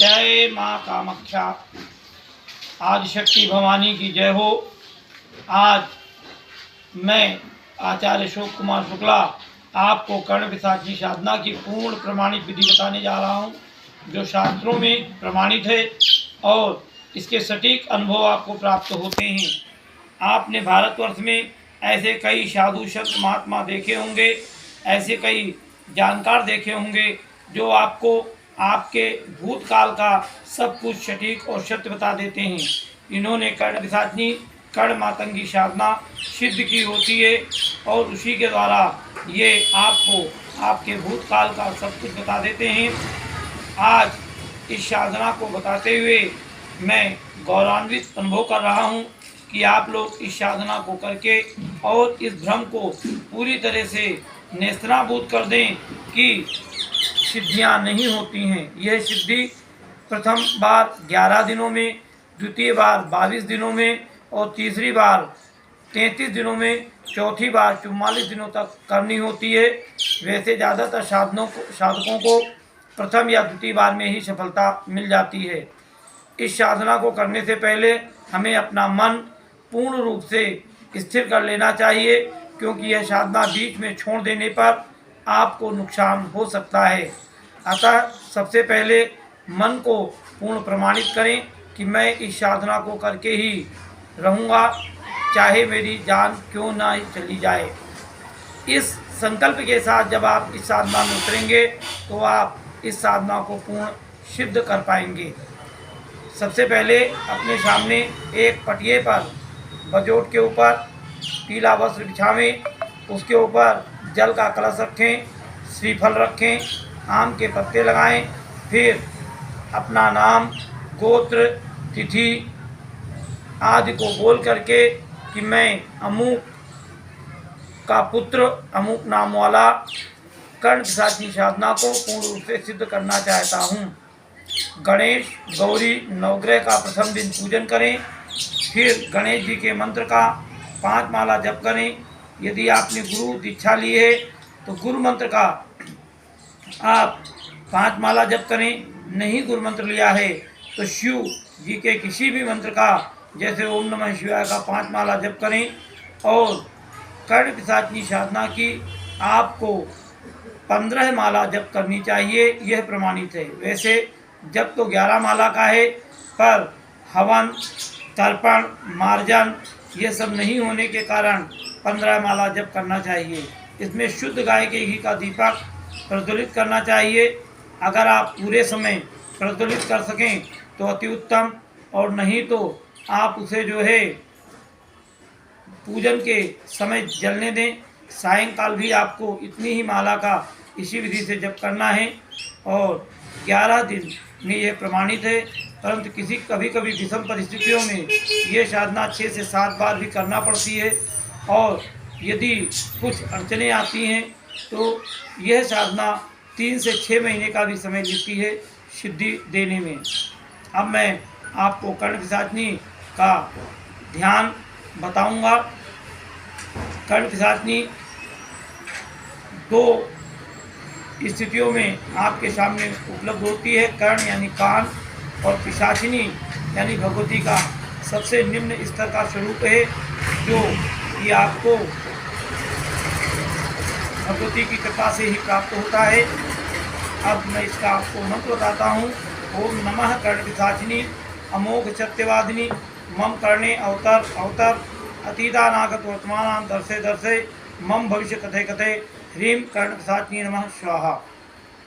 जय माँ कामाख्या। आज शक्ति भवानी की जय हो। आज मैं आचार्य अशोक कुमार शुक्ला आपको कर्ण विसाखी साधना की पूर्ण प्रमाणित विधि बताने जा रहा हूँ, जो शास्त्रों में प्रमाणित है और इसके सटीक अनुभव आपको प्राप्त होते हैं। आपने भारतवर्ष में ऐसे कई साधु संत महात्मा देखे होंगे, ऐसे कई जानकार देखे होंगे जो आपको आपके भूतकाल का सब कुछ सटीक और सत्य बता देते हैं। इन्होंने कर्ण विसाखी कर्ण मातंगी साधना सिद्ध की होती है और उसी के द्वारा ये आपको आपके भूतकाल का सब कुछ बता देते हैं। आज इस साधना को बताते हुए मैं गौरवान्वित अनुभव कर रहा हूँ कि आप लोग इस साधना को करके और इस भ्रम को पूरी तरह से नेस्तनाबूद कर दें कि सिद्धियां नहीं होती हैं। यह सिद्धि प्रथम बार 11 दिनों में, द्वितीय बार 22 दिनों में और तीसरी बार 33 दिनों में, चौथी बार 44 दिनों तक करनी होती है। वैसे ज़्यादातर साधकों को प्रथम या द्वितीय बार में ही सफलता मिल जाती है। इस साधना को करने से पहले हमें अपना मन पूर्ण रूप से स्थिर कर लेना चाहिए, क्योंकि यह साधना बीच में छोड़ देने पर आपको नुकसान हो सकता है। अतः सबसे पहले मन को पूर्ण प्रमाणित करें कि मैं इस साधना को करके ही रहूँगा, चाहे मेरी जान क्यों ना चली जाए। इस संकल्प के साथ जब आप इस साधना में उतरेंगे तो आप इस साधना को पूर्ण सिद्ध कर पाएंगे। सबसे पहले अपने सामने एक पटिये पर बजोट के ऊपर पीला वस्त्र बिछावें, उसके ऊपर जल का कलश रखें, श्रीफल रखें, आम के पत्ते लगाएं, फिर अपना नाम, गोत्र, तिथि आदि को बोल करके कि मैं अमुक का पुत्र, अमुक नाम वाला कर्ण विसाखी साधना को पूर्ण रूप से सिद्ध करना चाहता हूँ। गणेश गौरी नवग्रह का प्रथम दिन पूजन करें, फिर गणेश जी के मंत्र का 5 माला जप करें। यदि आपने गुरु दीक्षा ली है तो गुरु मंत्र का आप 5 माला जप करें। नहीं गुरु मंत्र लिया है तो शिव जी के किसी भी मंत्र का, जैसे ओम नमः शिवाय का 5 माला जप करें। और कर्ण विसाखी साधना की आपको 15 माला जप करनी चाहिए, यह प्रमाणित है। वैसे जब तो 11 माला का है, पर हवन, तर्पण, मार्जन ये सब नहीं होने के कारण 15 माला जप करना चाहिए। इसमें शुद्ध गाय के घी का दीपक प्रज्वलित करना चाहिए। अगर आप पूरे समय प्रज्वलित कर सकें तो अति उत्तम, और नहीं तो आप उसे जो है पूजन के समय जलने दें। सायंकाल भी आपको इतनी ही माला का इसी विधि से जप करना है और 11 दिन में यह प्रमाणित है। परंतु कभी कभी विषम परिस्थितियों में ये साधना 6 से 7 बार भी करना पड़ती है, और यदि कुछ अड़चनें आती हैं तो यह साधना 3 से 6 महीने का भी समय लेती है सिद्धि देने में। अब मैं आपको कर्ण विसाखी का ध्यान बताऊंगा। कर्ण विसाखी 2 स्थितियों में आपके सामने उपलब्ध होती है। कर्ण यानी कान और पिशाचिनी यानी भगवती का सबसे निम्न स्तर का स्वरूप है, जो ये आपको भगवती की कृपा से ही प्राप्त होता है। अब मैं इसका आपको मंत्र बताता हूँ। ओम नमः कर्ण विसाखिनी अमोघ सत्यवादिनी मम कर्णे अवतर अवतर अतीतानागत वर्तमान दर्शे दर्शे मम भविष्य कथे कथे ह्रीं कर्ण विसाखिनी नमः स्वाहा।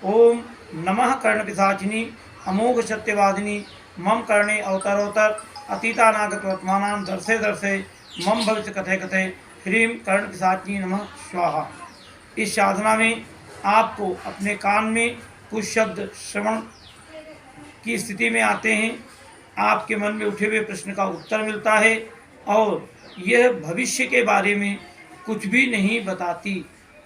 ओम नमः कर्ण विसाखिनी अमोघ सत्यवादिनी मम कर्णे अवतर अवतर अतीतानागत वर्तमान दर्शे दर्शे मम भविष्य कथे कथे ह्रीं कर्ण विसाखिनी नमः स्वाहा। इस साधना में आपको अपने कान में कुछ शब्द श्रवण की स्थिति में आते हैं। आपके मन में उठे हुए प्रश्न का उत्तर मिलता है, और यह भविष्य के बारे में कुछ भी नहीं बताती,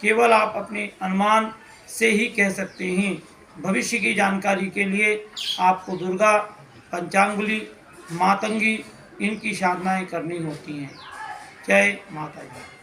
केवल आप अपने अनुमान से ही कह सकते हैं। भविष्य की जानकारी के लिए आपको दुर्गा, पंचांगुली, मातंगी इनकी साधनाएं करनी होती हैं। जय माता दी।